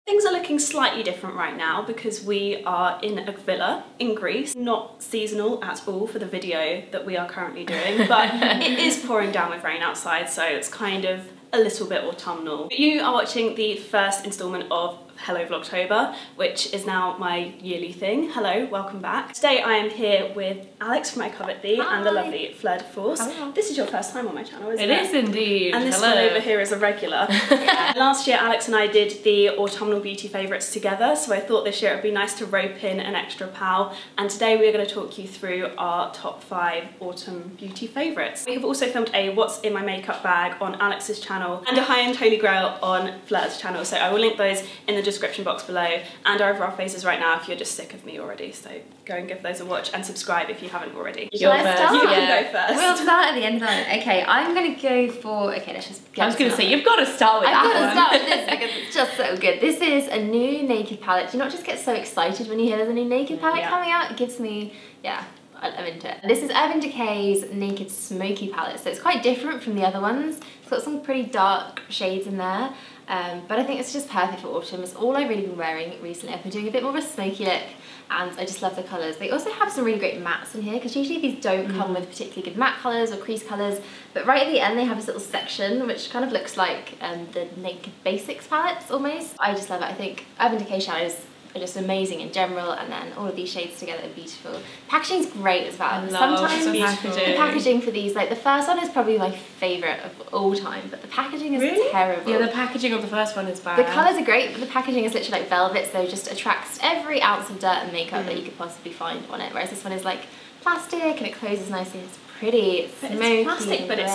Things are looking slightly different right now because we are in a villa in Greece. Not seasonal at all for the video that we are currently doing, but it is pouring down with rain outside, so it's kind of a little bit autumnal. You are watching the first instalment of HelloVlogtober, which is now my yearly thing. Hello, welcome back. Today I am here with Alex from Hi. And the lovely Fleur de Force. Hello. This is your first time on my channel, isn't it? It is indeed. And this one over here is a regular. Yeah. Last year Alex and I did the autumnal beauty favourites together, so I thought this year it would be nice to rope in an extra pal, and today we're going to talk you through our top 5 autumn beauty favourites. We have also filmed a what's in my makeup bag on Alex's channel and a high-end holy grail on Fleur's channel, so I will link those in the description box below and over our faces right now if you're just sick of me already, so go and give those a watch and subscribe if you haven't already. You're first. You can go first. We'll start at the end of the line. Okay, I'm going to go for, okay, let's just get I was going to say, you've got to start with I've got to that start with this because it's just so good. This is a new naked palette. Do you not just get so excited when you hear there's a new naked palette coming out? It gives me, yeah, I'm into it. This is Urban Decay's Naked Smoky palette, so it's quite different from the other ones. It's got some pretty dark shades in there, but I think it's just perfect for autumn. It's all I've really been wearing recently. I've been doing a bit more of a smoky look, and I just love the colours. They also have some really great mattes in here, because usually these don't come with particularly good matte colours or crease colours, but right at the end they have this little section which kind of looks like the Naked Basics palettes almost. I just love it. I think Urban Decay shadows are just amazing in general, and then all of these shades together are beautiful. Packaging's great as well. Sometimes the packaging for these, like the first one is probably my favourite of all time, but the packaging is terrible. Yeah, the packaging of the first one is bad. The colours are great, but the packaging is literally like velvet, so it just attracts every ounce of dirt and makeup that you could possibly find on it, whereas this one is like plastic and it closes nicely. It's pretty, it's smoky, it's plastic, but it's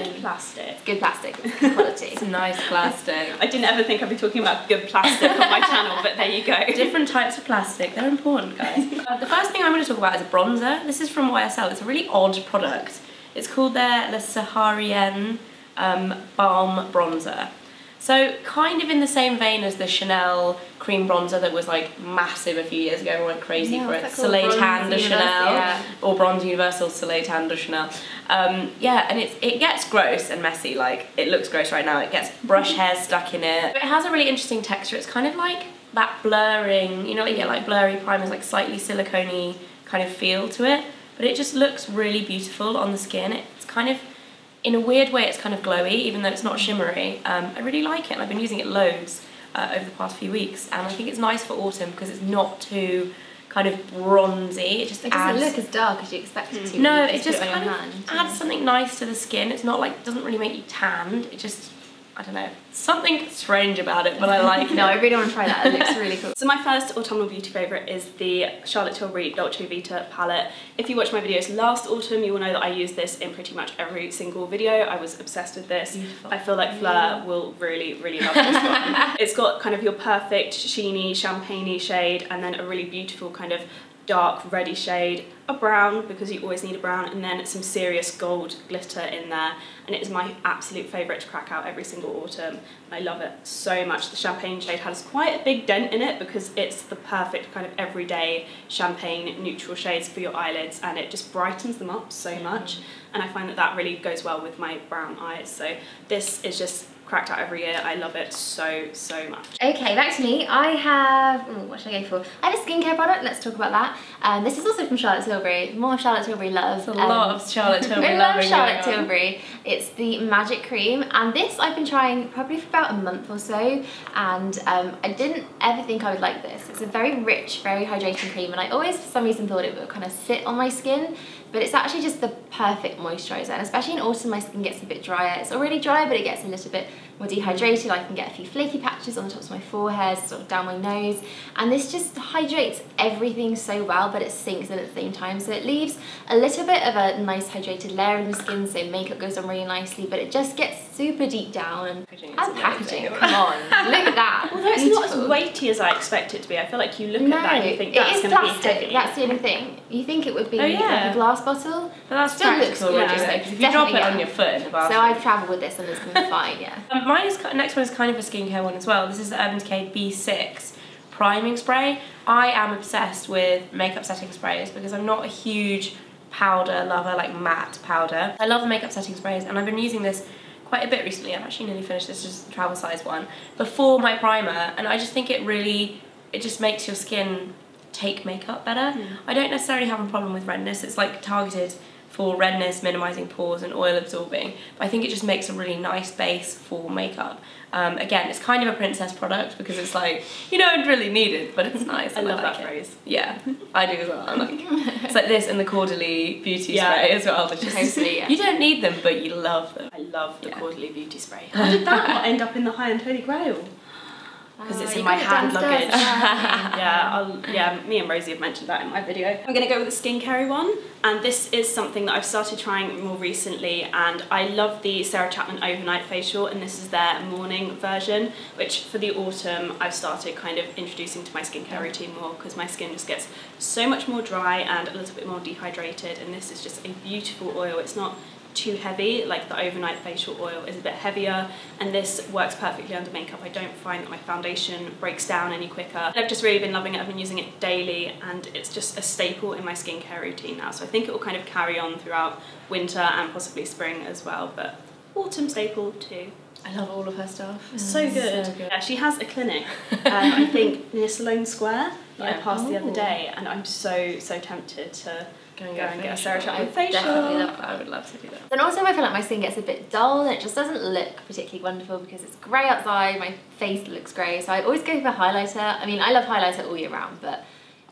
good plastic. It's good plastic, it's good quality. It's nice plastic. I didn't ever think I'd be talking about good plastic on my channel, but there you go. Different types of plastic, they're important, guys. The first thing I'm going to talk about is a bronzer. This is from YSL. It's a really odd product. It's called their Le Sahariennes Balm Bronzer. So kind of in the same vein as the Chanel cream bronzer that was like massive a few years ago. Everyone went crazy for it. Soleil Tan de Chanel, or Bronze Universal Soleil Tan de Chanel. Yeah, and it gets gross and messy. Like, it looks gross right now. It gets brush hairs stuck in it. But it has a really interesting texture. It's kind of like that blurring, you know, you get like blurry primers, like slightly silicone-y kind of feel to it. But it just looks really beautiful on the skin. It's kind of, in a weird way, it's kind of glowy, even though it's not shimmery. I really like it, and I've been using it loads over the past few weeks, and I think it's nice for autumn because it's not too kind of bronzy. It just doesn't look as dark as you expect it to. No, it just kind of adds something nice to the skin. It's not like, doesn't really make you tanned. It just, I don't know, something strange about it, but I like it. No, I really want to try that. It looks really cool. So my first autumnal beauty favourite is the Charlotte Tilbury Dolce Vita palette. If you watched my videos last autumn, you will know that I use this in pretty much every single video. I was obsessed with this. Beautiful. I feel like Fleur will really, really love this one. It's got kind of your perfect sheeny, champagne-y shade, and then a really beautiful kind of dark reddy shade, a brown because you always need a brown, and then some serious gold glitter in there, and it is my absolute favourite to crack out every single autumn. I love it so much. The champagne shade has quite a big dent in it because it's the perfect kind of everyday champagne neutral shades for your eyelids, and it just brightens them up so much, and I find that that really goes well with my brown eyes, so this is just cracked out every year. I love it so, so much. Okay, back to me. I have, what should I go for? I have a skincare product, let's talk about that. This is also from Charlotte Tilbury. More Charlotte Tilbury love. There's a lot of Charlotte Tilbury I love Charlotte Tilbury. It's the Magic Cream, and this I've been trying probably for about a month or so, and I didn't ever think I would like this. It's a very rich, very hydrating cream, and I always for some reason thought it would kind of sit on my skin, but it's actually just the perfect moisturiser, and especially in autumn my skin gets a bit drier. It's already dry, but it gets a little bit more dehydrated. I can get a few flaky patches on the tops of my forehead, sort of down my nose, and this just hydrates everything so well, but it sinks in at the same time, so it leaves a little bit of a nice hydrated layer in the skin, so makeup goes on really nicely, but it just gets super deep down, and packaging, come on, look at that. Although it's not as weighty as I expect it to be. I feel like you look at that and you think that's going to be heavy. That's the only thing. You think it would be like a glass bottle, but that's still practical, looks really, because if you drop it on your foot in the bathroom. So I've travelled with this and it's been fine, yeah. Mine is, next one is kind of a skincare one as well. This is the Urban Decay Kb6 Priming Spray. I am obsessed with makeup setting sprays because I'm not a huge powder lover, like matte powder. I love the makeup setting sprays, and I've been using this quite a bit recently. I've actually nearly finished this, just the travel size one, before my primer, and I just think it just makes your skin take makeup better. I don't necessarily have a problem with redness. It's like targeted for redness, minimising pores and oil absorbing, but I think it just makes a really nice base for makeup. Again, it's kind of a princess product because it's like, you don't really need it, but it's nice. I love like that phrase. Yeah, I do as well. I'm like, it's like this and the Quarterly Beauty Spray as well. Totally, yeah. You don't need them, but you love them. I love the Quarterly Beauty Spray. How did that not end up in the High and Holy Grail? Because it's in my hand luggage. Yeah, me and Rosie have mentioned that in my video. I'm going to go with the skincare one, and this is something that I've started trying more recently, and I love the Sarah Chapman Overnight Facial, and this is their morning version, which for the autumn I've started kind of introducing to my skincare routine more, because my skin just gets so much more dry and a little bit more dehydrated, and this is just a beautiful oil. It's not too heavy, like the overnight facial oil is a bit heavier, and this works perfectly under makeup. I don't find that my foundation breaks down any quicker. And I've just really been loving it. I've been using it daily, and it's just a staple in my skincare routine now, so I think it will kind of carry on throughout winter and possibly spring as well, but autumn staple too. I love all of her stuff. So good. So good. Yeah, she has a clinic, I think near Sloane Square, that I passed the other day, and I'm so get a Sarah Chapman facial. Definitely love that. I would love to do that. Then also I feel like my skin gets a bit dull and it just doesn't look particularly wonderful because it's grey outside, my face looks grey, so I always go for highlighter. I mean, I love highlighter all year round, but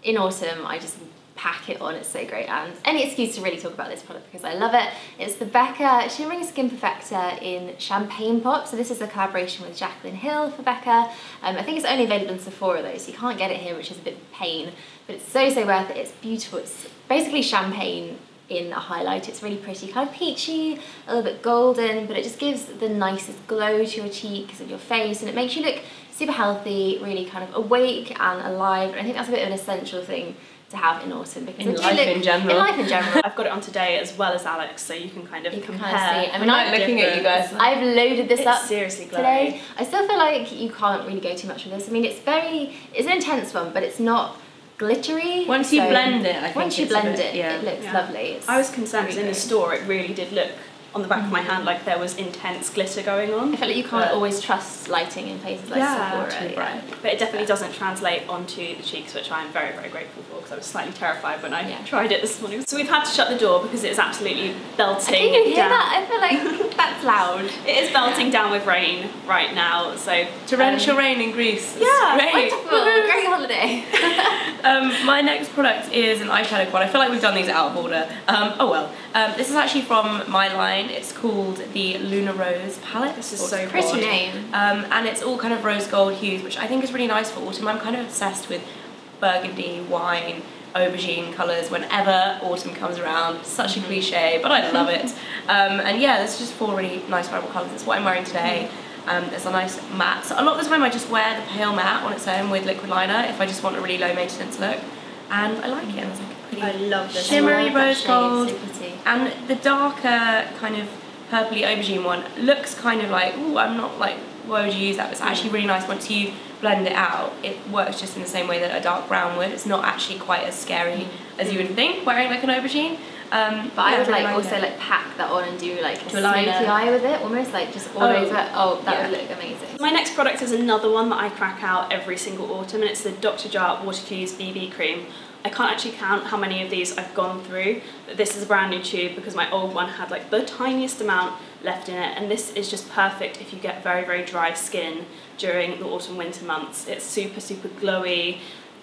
in autumn I just pack it on. It's so great, and any excuse to really talk about this product because I love it. It's the Becca Shimmering Skin Perfector in Champagne Pop. So this is a collaboration with Jaqueline Hill for Becca. I think it's only available in Sephora though, so you can't get it here, which is a bit of a pain, but it's so worth it. It's beautiful. It's basically champagne in a highlight. It's really pretty, kind of peachy, a little bit golden, but it just gives the nicest glow to your cheeks and your face, and it makes you look super healthy, really kind of awake and alive, and I think that's a bit of an essential thing to have in autumn, because in life in general. I've got it on today as well as Alex, so you can kind of compare. See. I mean, I'm looking at you guys. I've loaded this up seriously today. I still feel like you can't really go too much with this. I mean, it's an intense one, but it's not glittery. Once you blend it, I think once you blend it, it looks lovely. I was concerned because in the store it really did look on the back of my hand like there was intense glitter going on. I feel like you can't always trust lighting in places like Sephora. But it definitely doesn't translate onto the cheeks, which I'm very grateful for, because I was slightly terrified when I tried it this morning. So we've had to shut the door because it's absolutely belting down. Can you hear down. that? I feel like that's loud. It is belting down with rain right now, so torrential rain in Greece. Yeah, great. Wonderful, great holiday. My next product is an eyeshadow quad. I feel like we've done these out of order. This is actually from my line. It's called the Luna Rose palette. This is so pretty name. And it's all kind of rose gold hues, which I think is really nice for autumn. I'm kind of obsessed with burgundy, wine, aubergine colours whenever autumn comes around. Such a cliche, but I love it. And yeah, there's just 4 really nice vibrant colours. It's what I'm wearing today. There's a nice matte. So a lot of the time I just wear the pale matte on its own with liquid liner if I just want a really low maintenance look. And I like it. It's like a pretty I love this shimmery rose gold. So pretty. And the darker kind of purpley aubergine one looks kind of like, ooh, I'm not like, why would you use that? But it's actually really nice once you blend it out. It works just in the same way that a dark brown would. It's not actually quite as scary as you would think wearing like an aubergine. But I would like also like pack that on and do like a smoky eye with it, almost like just all over. Oh, that would look amazing. My next product is another one that I crack out every single autumn, and it's the Dr. Jart Waterfuse BB Cream. I can't actually count how many of these I've gone through, but this is a brand new tube because my old one had like the tiniest amount left in it, and this is just perfect if you get very dry skin during the autumn winter months. It's super glowy.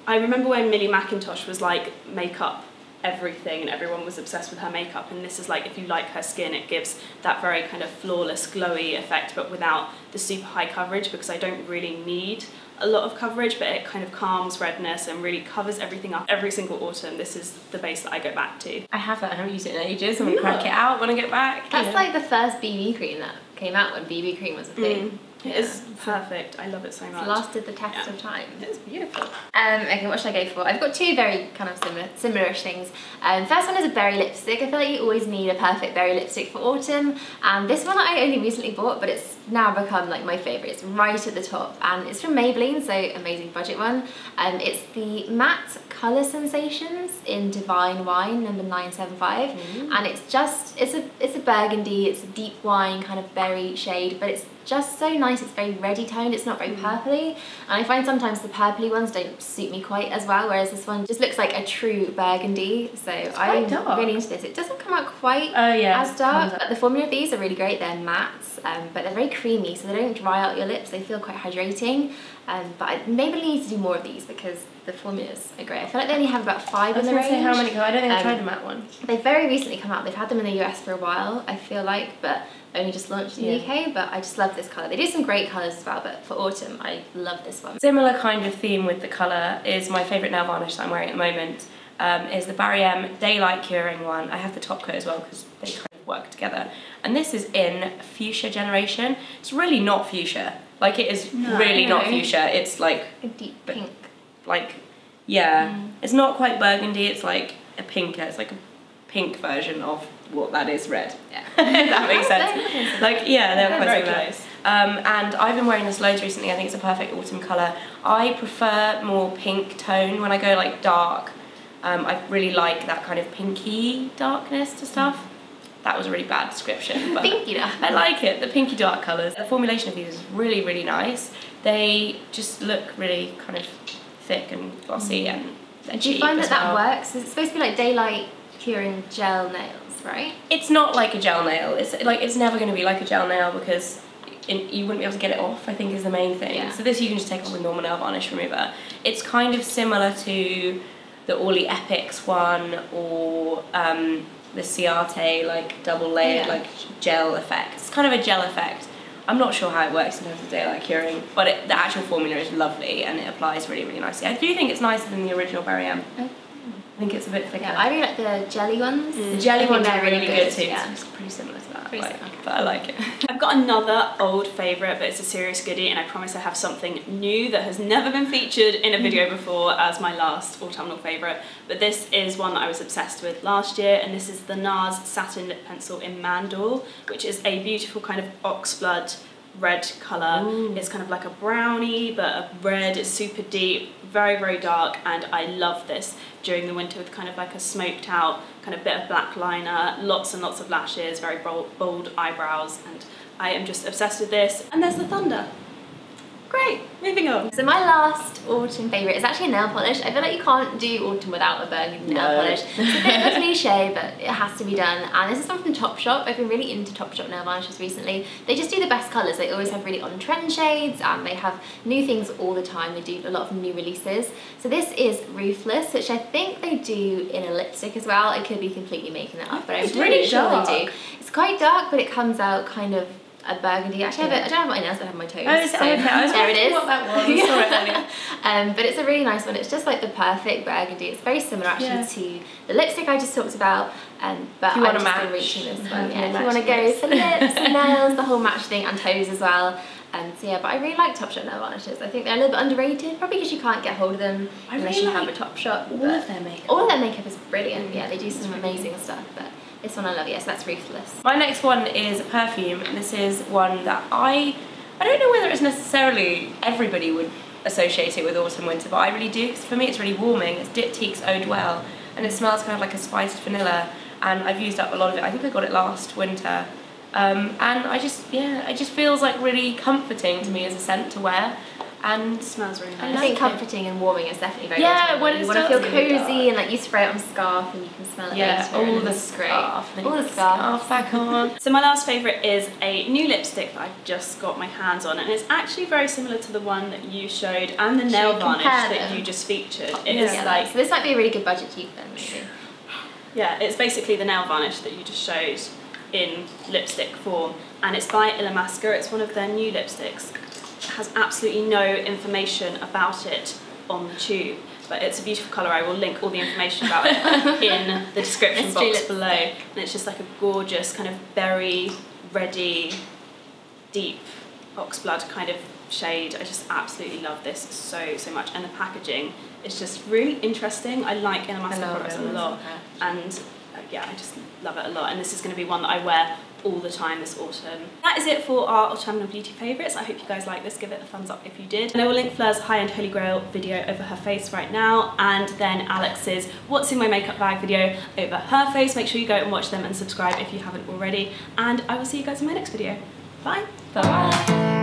I remember when Millie McIntosh was like makeup everything and everyone was obsessed with her makeup, and this is like, if you like her skin, it gives that very kind of flawless glowy effect but without the super high coverage, because I don't really need a lot of coverage, but it kind of calms redness and really covers everything up. Every single autumn this is the base that I go back to. I have that, I haven't used it in ages. I'm gonna crack it out when I get back. That's like the first BB cream that came out when BB cream was a thing. It's perfect. I love it so much. It's lasted the test of time. It's beautiful. Okay, what should I go for? I've got two very kind of similar-ish things. First one is a berry lipstick. I feel like you always need a perfect berry lipstick for autumn, and this one I only recently bought, but it's now become like my favourite. It's right at the top, and it's from Maybelline, so amazing budget one. It's the Matte Colour Sensations in Divine Wine, number 975, and it's a burgundy, it's a deep wine kind of berry shade, but it's just so nice. It's very reddy toned, it's not very purpley, and I find sometimes the purpley ones don't suit me quite as well, whereas this one just looks like a true burgundy, so I'm really into this. It doesn't come out quite as dark, but the formula of these are really great. They're mattes, but they're very creamy, so they don't dry out your lips, they feel quite hydrating, but I maybe need to do more of these because the formulas are great. I feel like they only have about 5 in the range. I was going to say how many, because I don't think I've tried the matte one. They've very recently come out. They've had them in the US for a while, I feel like, but only just launched in the UK, but I just love this colour. They do some great colours as well, but for autumn, I love this one. Similar kind of theme with the colour is my favourite nail varnish that I'm wearing at the moment, is the Barry M Daylight Curing one. I have the Topcoat as well because they kind of work together. And this is in Fuchsia Generation. It's really not fuchsia. Like, it is really not fuchsia. It's like a deep pink. Like, it's not quite burgundy, it's like a pinker. It's like a pink version of what that is red. Yeah. If that makes sense. Like, yeah, they're quite similar. Close. And I've been wearing this loads recently. I think it's a perfect autumn colour. I prefer more pink tone when I go like dark. I really like that kind of pinky darkness to stuff. That was a really bad description, but pinky dark. I like it, the pinky dark colours. The formulation of these is really, really nice. They just look really kind of thick and glossy, and they're cheap. Do you find that works? It's supposed to be like daylight curing gel nails, right? It's not like a gel nail. It's never going to be like a gel nail because you wouldn't be able to get it off, I think, is the main thing. Yeah. So this you can just take off with normal nail varnish remover. It's kind of similar to the Orly Epics one, or the Ciate like double layered like gel effect. It's kind of a gel effect. I'm not sure how it works in terms of daylight curing, but the actual formula is lovely and it applies really, really nicely. I do think it's nicer than the original Barry M. I think it's a bit thicker. Yeah, I really like the jelly ones. The jelly ones are really good too. Yeah. It's pretty similar to that, but I like it. I've got another old favourite, but it's a serious goodie, and I promise I have something new that has never been featured in a video before as my last autumnal favourite. But this is one that I was obsessed with last year, and this is the Nars Satin Lip Pencil in Mandore, which is a beautiful kind of oxblood red colour. It's kind of like a brownie, but a red. It's super deep, very, very dark, and I love this during the winter with kind of like a smoked out kind of bit of black liner, lots and lots of lashes, very bold eyebrows, and I am just obsessed with this. And there's the thunder. Great, moving on. So my last autumn favourite is actually a nail polish. I feel like you can't do autumn without a burgundy nail polish. It's a bit of a cliche, but it has to be done. And this is one from Topshop. I've been really into Topshop nail varnishes recently. They just do the best colours. They always have really on-trend shades, and they have new things all the time. They do a lot of new releases. So this is Ruthless, which I think they do in a lipstick as well. I could be completely making that up, but I'm pretty sure they do. It's quite dark, but it comes out kind of a burgundy. Actually, I don't have my nails, but I have my toes. Oh, so okay. I was there it is. What that was. But it's a really nice one. It's just like the perfect burgundy. It's very similar actually to the lipstick I just talked about. But if you want I've to just match, been reaching this one. Yeah, if you want to go for lips, nails, the whole match thing, and toes as well. So yeah, but I really like Topshop nail varnishes. I think they're a little bit underrated, probably because you can't get hold of them unless you have a Topshop. All of their makeup. All of their makeup is brilliant. Yeah, they do some amazing stuff. But this one I love, yes, that's Ruthless. My next one is a perfume, and this is one that I don't know whether it's necessarily everybody would associate it with autumn winter, but I really do, because for me it's really warming. It's Diptyque's Eau Duelle, and it smells kind of like a spiced vanilla, and I've used up a lot of it. I think I got it last winter, and it just feels like really comforting to me as a scent to wear. And it smells really nice. I think comforting and warming is definitely very good. When you want to feel cozy and like you spray it on a scarf and you can smell it later. All the scarf. All the scarf back on. So my last favourite is a new lipstick that I just got my hands on, and it's actually very similar to the one that you showed and the nail varnish that you just featured. It's like, so this might be a really good budget dupe then, maybe. Yeah, it's basically the nail varnish that you just showed in lipstick form, and it's by Illamasqua. It's one of their new lipsticks. It has absolutely no information about it on the tube, but it's a beautiful colour. I will link all the information about it in the description box below. And it's just like a gorgeous kind of berry, reddy, deep Oxblood kind of shade. I just absolutely love this so much, and the packaging is just really interesting. I like Illamasqua products a lot, and yeah, I just love it a lot, and this is going to be one that I wear all the time this autumn. That is it for our autumnal beauty favourites. I hope you guys like this. Give it a thumbs up if you did. And I will link Fleur's high-end Holy Grail video over her face right now, and then Alex's What's in My Makeup Bag video over her face. Make sure you go and watch them and subscribe if you haven't already, and I will see you guys in my next video. Bye! Bye!